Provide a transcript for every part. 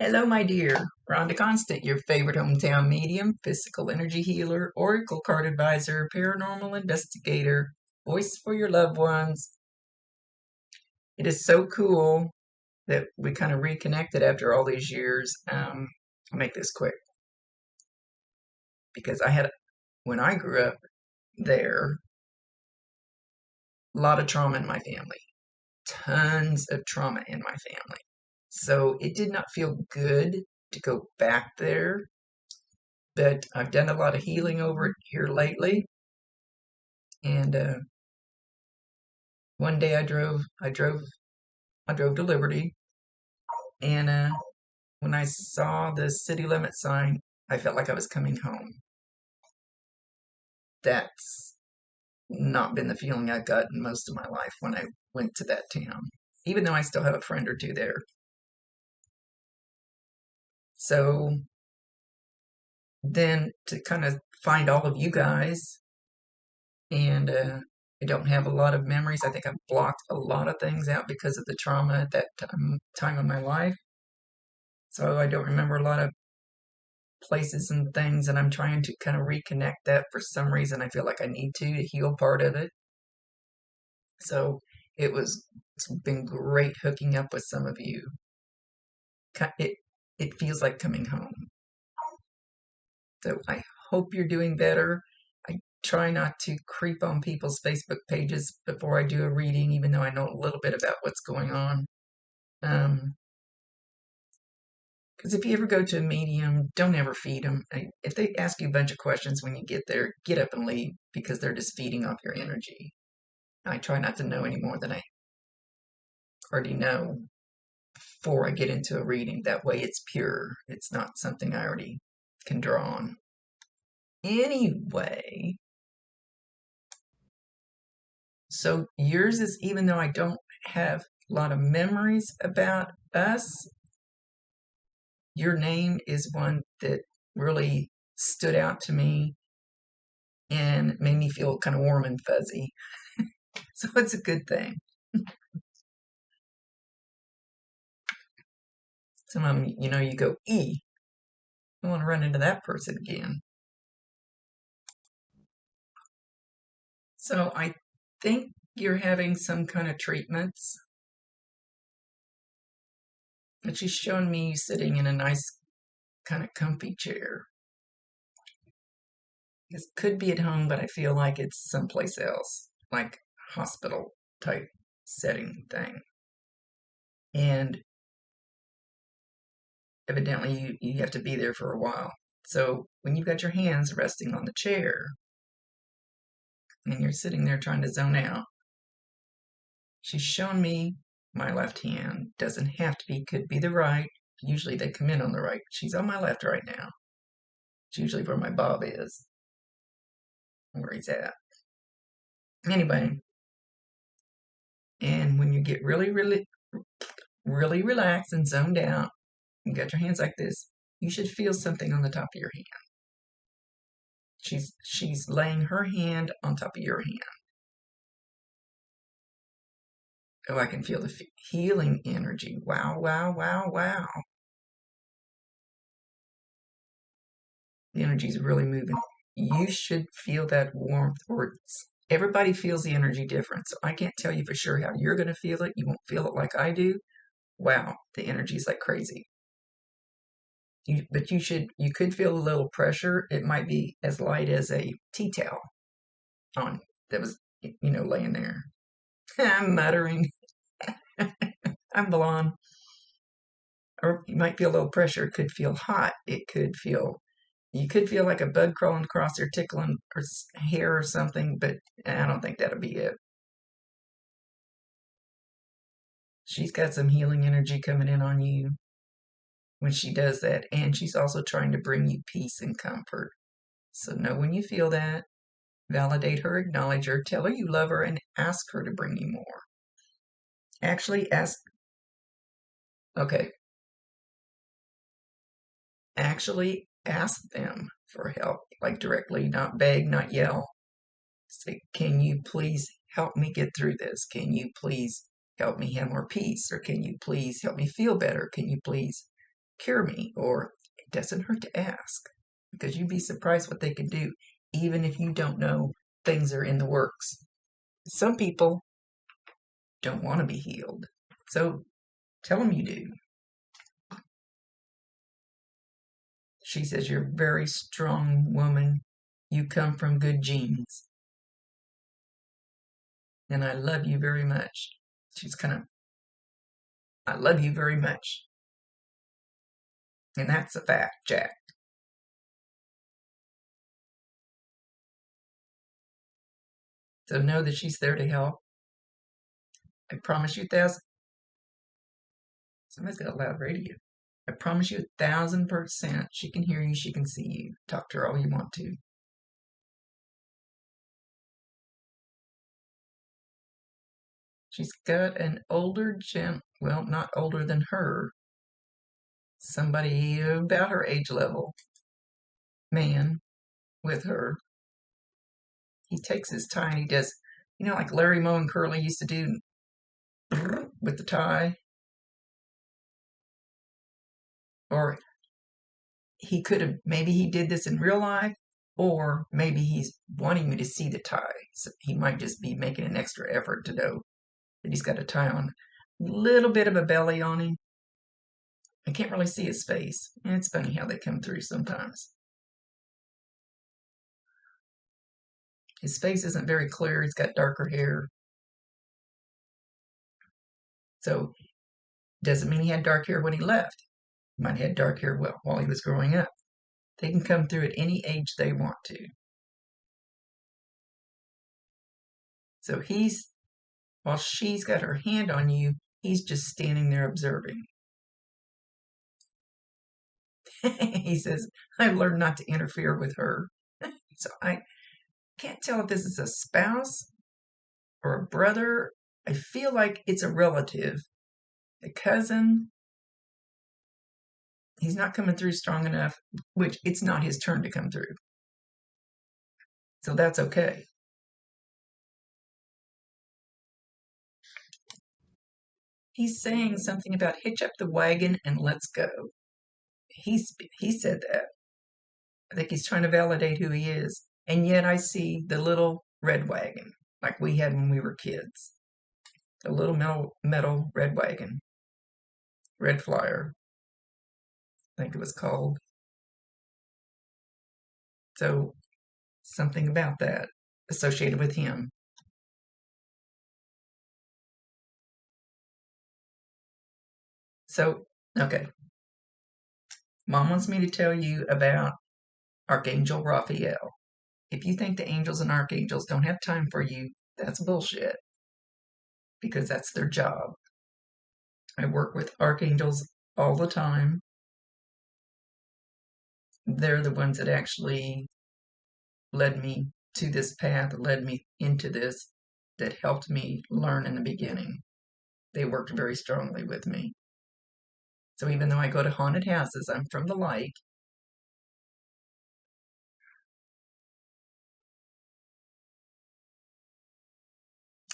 Hello, my dear. Rhonda Constant, your favorite hometown medium, physical energy healer, oracle card advisor, paranormal investigator, voice for your loved ones. It is so cool that we kind of reconnected after all these years. I'll make this quick because when I grew up there, a lot of trauma in my family, tons of trauma in my family. So it did not feel good to go back there, but I've done a lot of healing over here lately. And one day I drove to Liberty, and when I saw the city limit sign, I felt like I was coming home. That's not been the feeling I've gotten most of my life when I went to that town, even though I still have a friend or two there. So then to kind of find all of you guys, and I don't have a lot of memories. I think I've blocked a lot of things out because of the trauma at that time of my life. So I don't remember a lot of places and things, and I'm trying to kind of reconnect that for some reason. I feel like I need to heal part of it. So it's been great hooking up with some of you. It it feels like coming home. So I hope you're doing better. I try not to creep on people's Facebook pages before I do a reading, even though I know a little bit about what's going on. Because if you ever go to a medium, don't ever feed them. If they ask you a bunch of questions when you get there, get up and leave because they're just feeding off your energy. I try not to know any more than I already know before I get into a reading. That way it's pure. It's not something I already can draw on. Anyway, so yours is, even though I don't have a lot of memories about us, your name is one that really stood out to me and made me feel kind of warm and fuzzy. So it's a good thing. Some of them, you go, I want to run into that person again. So I think you're having some kind of treatments. But she's showing me you sitting in a nice kind of comfy chair. It could be at home, but I feel like it's someplace else, like hospital type setting thing. And evidently you have to be there for a while. So when you've got your hands resting on the chair and you're sitting there trying to zone out, she's shown me my left hand. Doesn't have to be, could be the right. Usually they come in on the right. She's on my left right now. It's usually where my Bob is, where he's at. Anyway, and when you get really, really, really relaxed and zoned out, you got your hands like this, you should feel something on the top of your hand. She's laying her hand on top of your hand. Oh, I can feel the healing energy. Wow, wow, wow, wow. The energy's really moving. You should feel that warmth, or everybody feels the energy different. So I can't tell you for sure how you're going to feel it. You won't feel it like I do. Wow, the energy's like crazy. But you could feel a little pressure. It might be as light as a tea towel on that was, laying there. I'm muttering. I'm blonde. Or you might feel a little pressure. It could feel hot. You could feel like a bug crawling across your tickling or hair or something, but I don't think that'll be it. She's got some healing energy coming in on you when she does that, and she's also trying to bring you peace and comfort. So know when you feel that, validate her, acknowledge her, tell her you love her, and ask her to bring you more. Actually, okay, actually ask them for help, like directly, not beg, not yell. Say, can you please help me get through this? Can you please help me have more peace? Or can you please help me feel better? Can you please cure me, or it doesn't hurt to ask, because you'd be surprised what they can do, even if you don't know things are in the works. Some people don't want to be healed, so tell them you do. She says, you're a very strong woman. You come from good genes. And I love you very much. She's kind of, I love you very much. And that's a fact, Jack. So know that she's there to help. I promise you, somebody's got a loud radio. I promise you 1,000% she can hear you, she can see you. Talk to her all you want to. She's got an older well, not older than her, somebody about her age level, man with her. He takes his tie and he does, like Larry Moe and Curly used to do with the tie. Or maybe he did this in real life, or maybe he's wanting me to see the tie. So he might just be making an extra effort to know that he's got a tie on. A little bit of a belly on him. I can't really see his face. It's funny how they come through sometimes. His face isn't very clear. He's got darker hair. So doesn't mean he had dark hair when he left. He might have had dark hair while he was growing up. They can come through at any age they want to. So while she's got her hand on you, he's just standing there observing. He says, I've learned not to interfere with her. So I can't tell if this is a spouse or a brother. I feel like it's a relative, a cousin. He's not coming through strong enough, which it's not his turn to come through. So that's okay. He's saying something about hitch up the wagon and let's go. He said that. I think he's trying to validate who he is. And yet I see the little red wagon, like we had when we were kids. A little metal red wagon. Red Flyer, I think it was called. So something about that associated with him. So, okay. Mom wants me to tell you about Archangel Raphael. If you think the angels and archangels don't have time for you, that's bullshit. Because that's their job. I work with archangels all the time. They're the ones that actually led me to this path, led me into this, that helped me learn in the beginning. They worked very strongly with me. So even though I go to haunted houses, I'm from the light.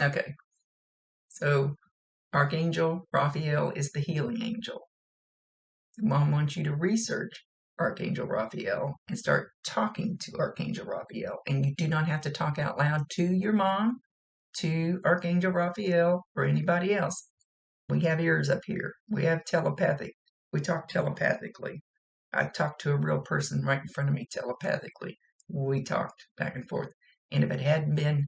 Okay. So Archangel Raphael is the healing angel. Mom wants you to research Archangel Raphael and start talking to Archangel Raphael. And you do not have to talk out loud to your mom, to Archangel Raphael, or anybody else. We have ears up here. We have telepathic. We talk telepathically. I talked to a real person right in front of me telepathically. We talked back and forth. And if it hadn't been,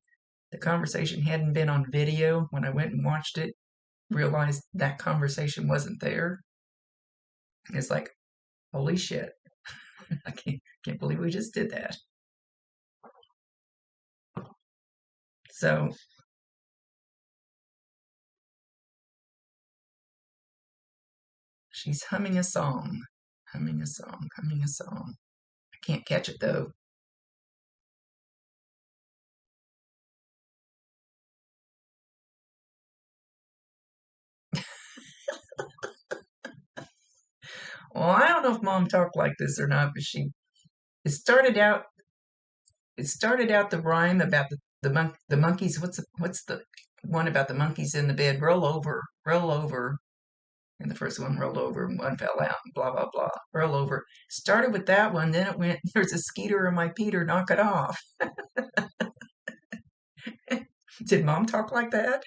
the conversation hadn't been on video when I went and watched it, realized that conversation wasn't there. It's like, holy shit. I can't believe we just did that. So she's humming a song, humming a song, humming a song. I can't catch it though. Well, I don't know if Mom talked like this or not, but it started out the rhyme about the monkeys. What's the one about the monkeys in the bed? Roll over, roll over. And the first one rolled over and one fell out and blah, blah, blah. Roll over. Started with that one, then it went, there's a skeeter in my Peter, knock it off. Did mom talk like that?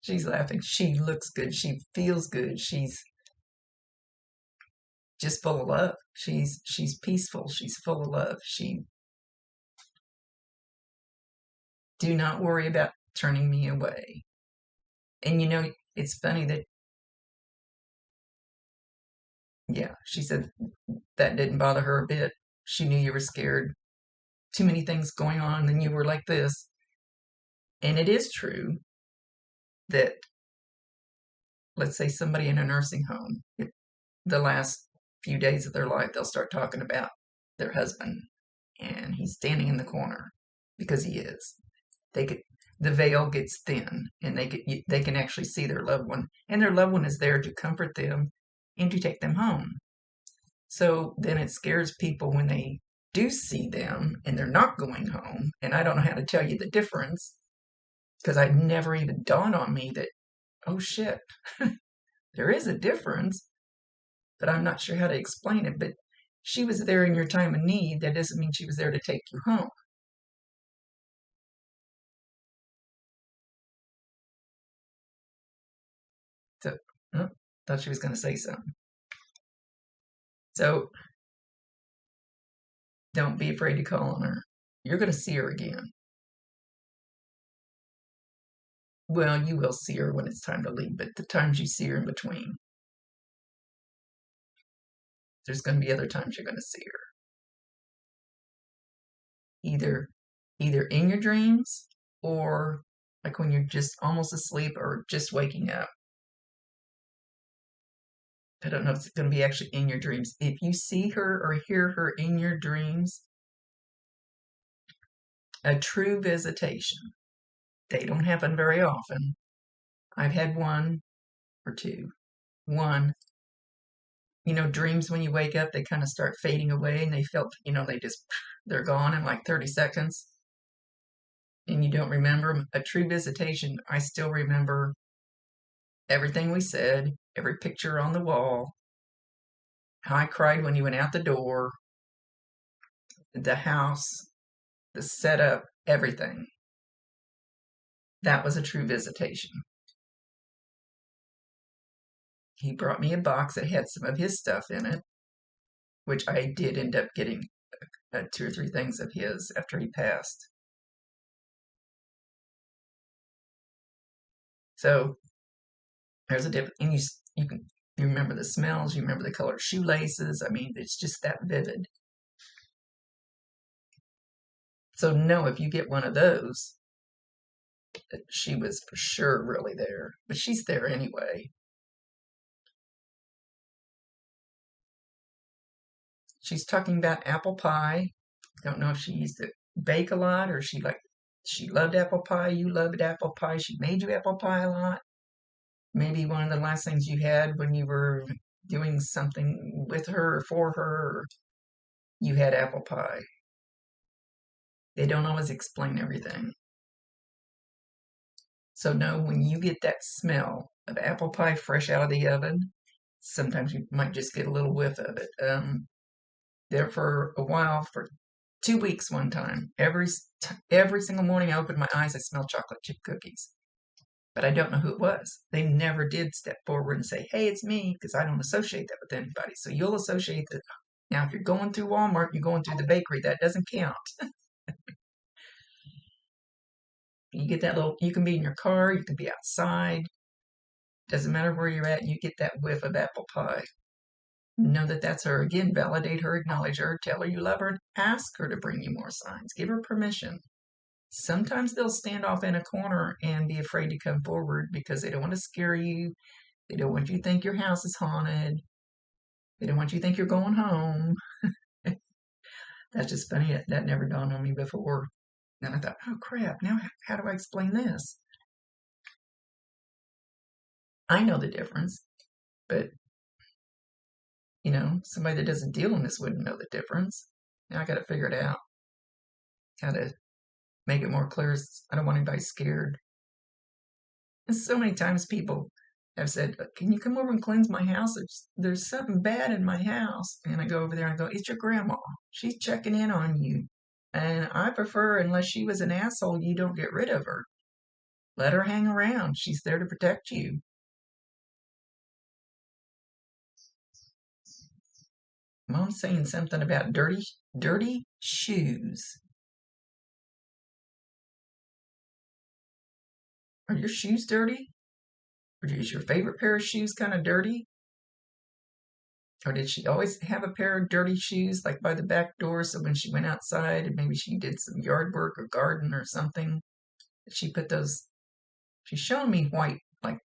She's laughing. She looks good. She feels good. She's just full of love. She's peaceful. She's full of love. She do not worry about turning me away. And it's funny that yeah, she said that didn't bother her a bit. She knew you were scared. Too many things going on, and then you were like this. And it is true that, let's say somebody in a nursing home, if the last few days of their life, they'll start talking about their husband, and he's standing in the corner because he is. They could, the veil gets thin, and they can actually see their loved one, and their loved one is there to comfort them and to take them home. So then it scares people when they do see them and they're not going home. And I don't know how to tell you the difference because it never even dawned on me that, oh shit, there is a difference, but I'm not sure how to explain it. But she was there in your time of need. That doesn't mean she was there to take you home. So, oh, thought she was going to say something. So don't be afraid to call on her. You're going to see her again. Well, you will see her when it's time to leave, but the times you see her in between, there's going to be other times you're going to see her. Either in your dreams or like when you're just almost asleep or just waking up. I don't know if it's going to be actually in your dreams. If you see her or hear her in your dreams, a true visitation. They don't happen very often. I've had one or two. One, dreams when you wake up, they kind of start fading away and they felt, they're gone in like 30 seconds and you don't remember them. A true visitation, I still remember everything we said, every picture on the wall, how I cried when you went out the door, the house, the setup, everything. That was a true visitation. He brought me a box that had some of his stuff in it, which I did end up getting 2 or 3 things of his after he passed. So there's a difference. And you remember the smells, you remember the color shoelaces. I mean, it's just that vivid. So no, if you get one of those, she was for sure really there, but she's there anyway. She's talking about apple pie. Don't know if she used to bake a lot or she loved apple pie. You loved apple pie. She made you apple pie a lot. Maybe one of the last things you had when you were doing something with her or for her, you had apple pie. They don't always explain everything. So no, when you get that smell of apple pie fresh out of the oven, sometimes you might just get a little whiff of it. There for a while, for 2 weeks one time, every single morning I opened my eyes, I smelled chocolate chip cookies. But I don't know who it was. They never did step forward and say, hey, it's me, because I don't associate that with anybody. So you'll associate that. Now, if you're going through Walmart, you're going through the bakery, that doesn't count. You get that you can be in your car, you can be outside. Doesn't matter where you're at, you get that whiff of apple pie. Know that that's her. Again, validate her, acknowledge her, tell her you love her, and ask her to bring you more signs. Give her permission. Sometimes they'll stand off in a corner and be afraid to come forward because they don't want to scare you. They don't want you to think your house is haunted. They don't want you to think you're going home. That's just funny. That never dawned on me before. And I thought, oh crap, now how do I explain this? I know the difference, but somebody that doesn't deal in this wouldn't know the difference. Now I got to figure it out. How to make it more clear. I don't want anybody scared. And so many times people have said, "Can you come over and cleanse my house? There's something bad in my house." And I go over there and I go, "It's your grandma. She's checking in on you. And I prefer, unless she was an asshole, you don't get rid of her. Let her hang around. She's there to protect you." Mom's saying something about dirty shoes. Are your shoes dirty? Or is your favorite pair of shoes kind of dirty? Or did she always have a pair of dirty shoes like by the back door, so when she went outside and maybe she did some yard work or garden or something, she put those, she's shown me white like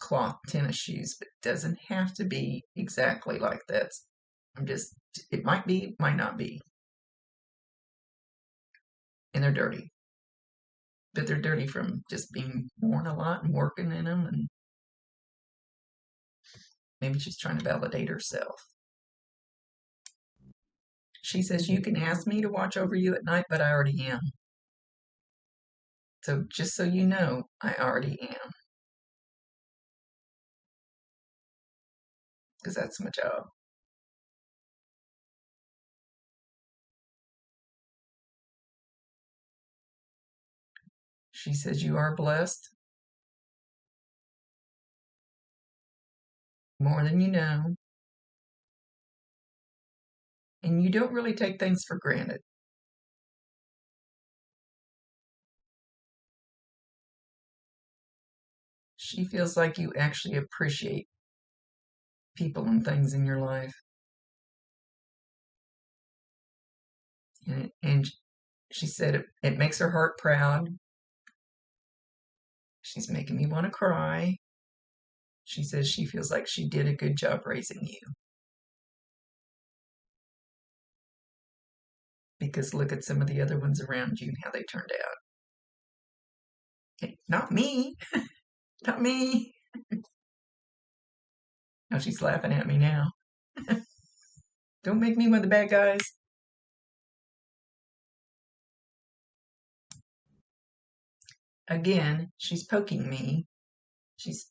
cloth tennis shoes, but it doesn't have to be exactly like that. It might be, might not be. And they're dirty. But they're dirty from just being worn a lot and working in them, and maybe she's trying to validate herself. She says, "You can ask me to watch over you at night, but I already am. So just so you know, I already am. Because that's my job." She says, "You are blessed more than you know, and you don't really take things for granted." She feels like you actually appreciate people and things in your life. And she said it makes her heart proud. She's making me want to cry. She says she feels like she did a good job raising you. Because look at some of the other ones around you and how they turned out. Hey, not me. Not me. Now she's laughing at me now. Don't make me one of the bad guys. Again, she's poking me. She's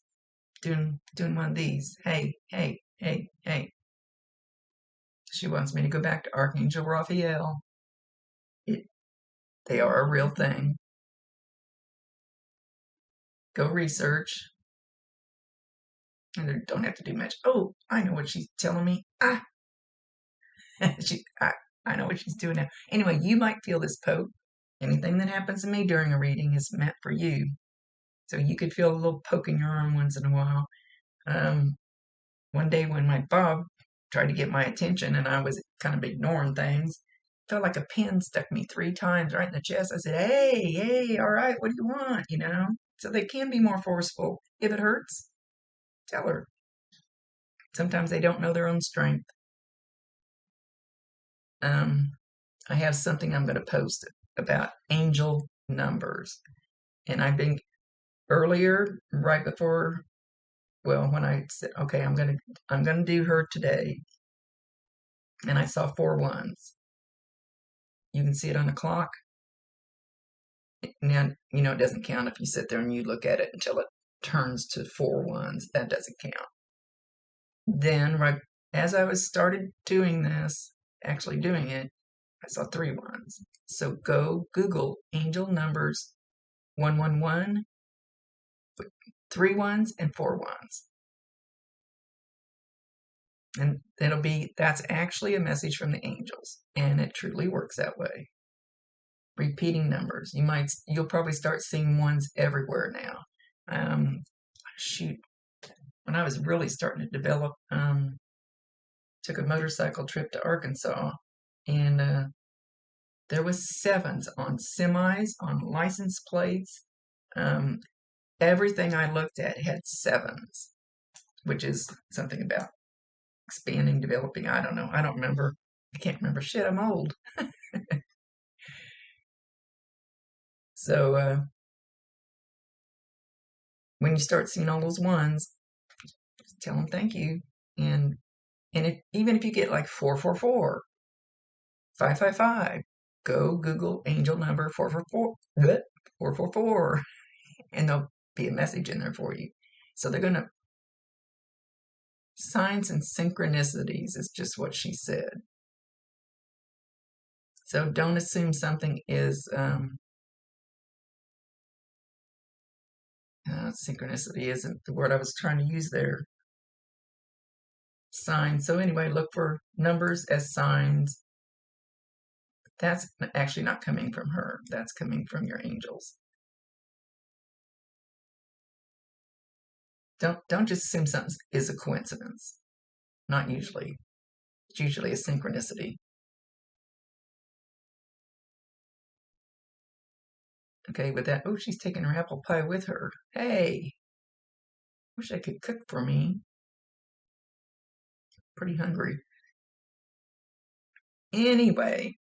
doing one of these. Hey, hey, hey, hey. She wants me to go back to Archangel Raphael. They are a real thing. Go research. And they don't have to do much. Oh, I know what she's telling me. I know what she's doing now. Anyway, you might feel this poke. Anything that happens to me during a reading is meant for you. So you could feel a little poke in your arm once in a while. One day when my Bob tried to get my attention and I was kind of ignoring things, felt like a pin stuck me 3 times right in the chest. I said, "Hey, hey, all right, what do you want?" So they can be more forceful. If it hurts, tell her. Sometimes they don't know their own strength. I have something I'm going to post about angel numbers. And I've been earlier, right before, well, when I said, okay, I'm gonna do her today, and I saw 4 ones. You can see it on the clock. Now, it doesn't count if you sit there and you look at it until it turns to 4 ones. That doesn't count. Then, right as I was started doing this, actually doing it, I saw 3 ones. So go Google angel numbers 111, 3 ones, and 4 ones. And that's actually a message from the angels. And it truly works that way. Repeating numbers. You'll probably start seeing ones everywhere now. Shoot, when I was really starting to develop, took a motorcycle trip to Arkansas, and there was 7s on semis, on license plates. Everything I looked at had 7s, which is something about expanding, developing. I don't know. I don't remember. I can't remember shit. I'm old. So when you start seeing all those ones, just tell them thank you. And even if you get like 444, 555, go Google angel number 444, 444, and they'll be a message in there for you. So they're going to, signs and synchronicities is just what she said. So don't assume something is, synchronicity isn't the word I was trying to use there. Signs. So anyway, look for numbers as signs. That's actually not coming from her. That's coming from your angels. Don't just assume something is a coincidence. Not usually. It's usually a synchronicity. Okay, with that, oh, she's taking her apple pie with her. Hey, wish I could cook for me. Pretty hungry. Anyway,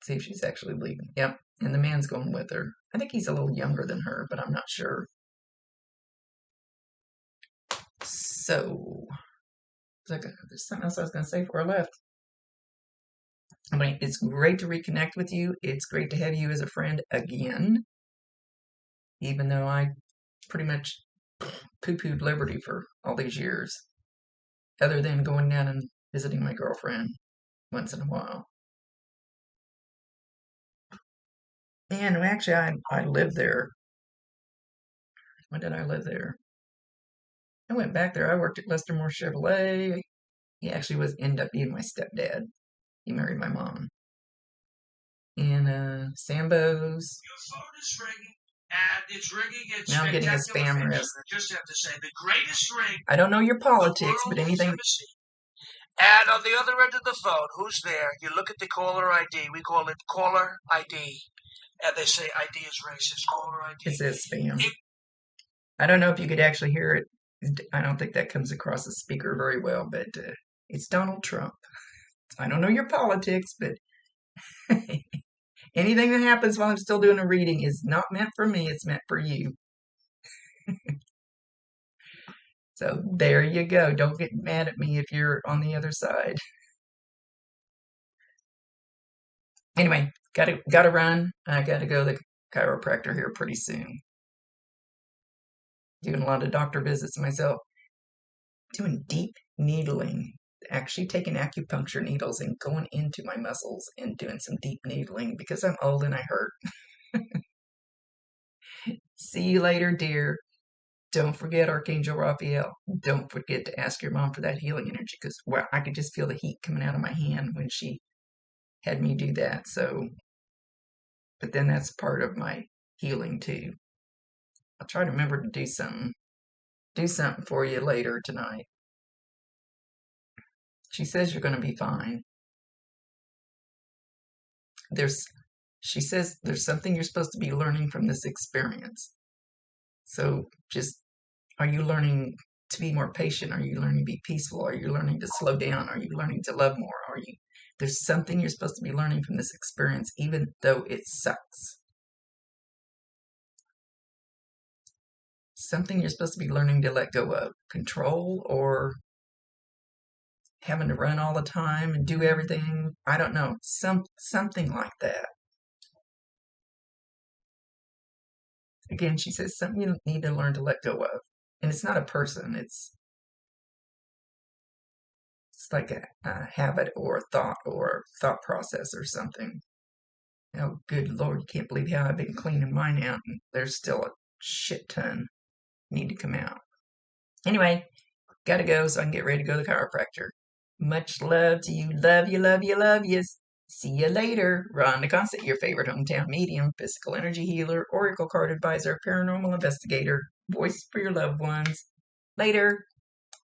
see if she's actually leaving. Yep, and the man's going with her. I think he's a little younger than her, but I'm not sure. So, there's something else I was going to say before I left. I mean, it's great to reconnect with you. It's great to have you as a friend again, even though I pretty much poo-pooed Liberty for all these years, other than going down and visiting my girlfriend once in a while. And actually, I lived there. When did I live there? I went back there. I worked at Lester Moore Chevrolet. He actually ended up being my stepdad. He married my mom. And Sambo's. Your phone is ringing, and it's ringing in now I'm getting a spam fashion. risk. I just have to say, the greatest ring I don't know your the politics, world but anything. has ever seen. And on the other end of the phone, who's there? You look at the caller ID. We call it caller ID. And they say ID is racist. Caller ID. It says spam. I don't know if you could actually hear it. I don't think that comes across the speaker very well, but it's Donald Trump. I don't know your politics, but anything that happens while I'm still doing a reading is not meant for me. It's meant for you. So there you go. Don't get mad at me if you're on the other side. Anyway, gotta run. I gotta go to the chiropractor here pretty soon. Doing a lot of doctor visits myself. Doing deep needling. Actually taking acupuncture needles and going into my muscles and doing some deep needling because I'm old and I hurt. See you later, dear. Don't forget Archangel Raphael. Don't forget to ask your mom for that healing energy because I could just feel the heat coming out of my hand when she had me do that. So, but then that's part of my healing too. I'll try to remember to do something for you later tonight. She says you're going to be fine. She says there's something you're supposed to be learning from this experience. So are you learning to be more patient? Are you learning to be peaceful? Are you learning to slow down? Are you learning to love more? There's something you're supposed to be learning from this experience, even though it sucks. Something you're supposed to be learning to let go of. Control or having to run all the time and do everything. I don't know. Something like that. Again, she says something you need to learn to let go of. And it's not a person. It's like a habit or a thought process or something. Oh, good Lord, you can't believe how I've been cleaning mine out and there's still a shit ton need to come out. Anyway, gotta go so I can get ready to go to the chiropractor. Much love to you. Love you, love you, love you. See you later. Rhonda Constant, your favorite hometown medium, physical energy healer, oracle card advisor, paranormal investigator, voice for your loved ones. Later.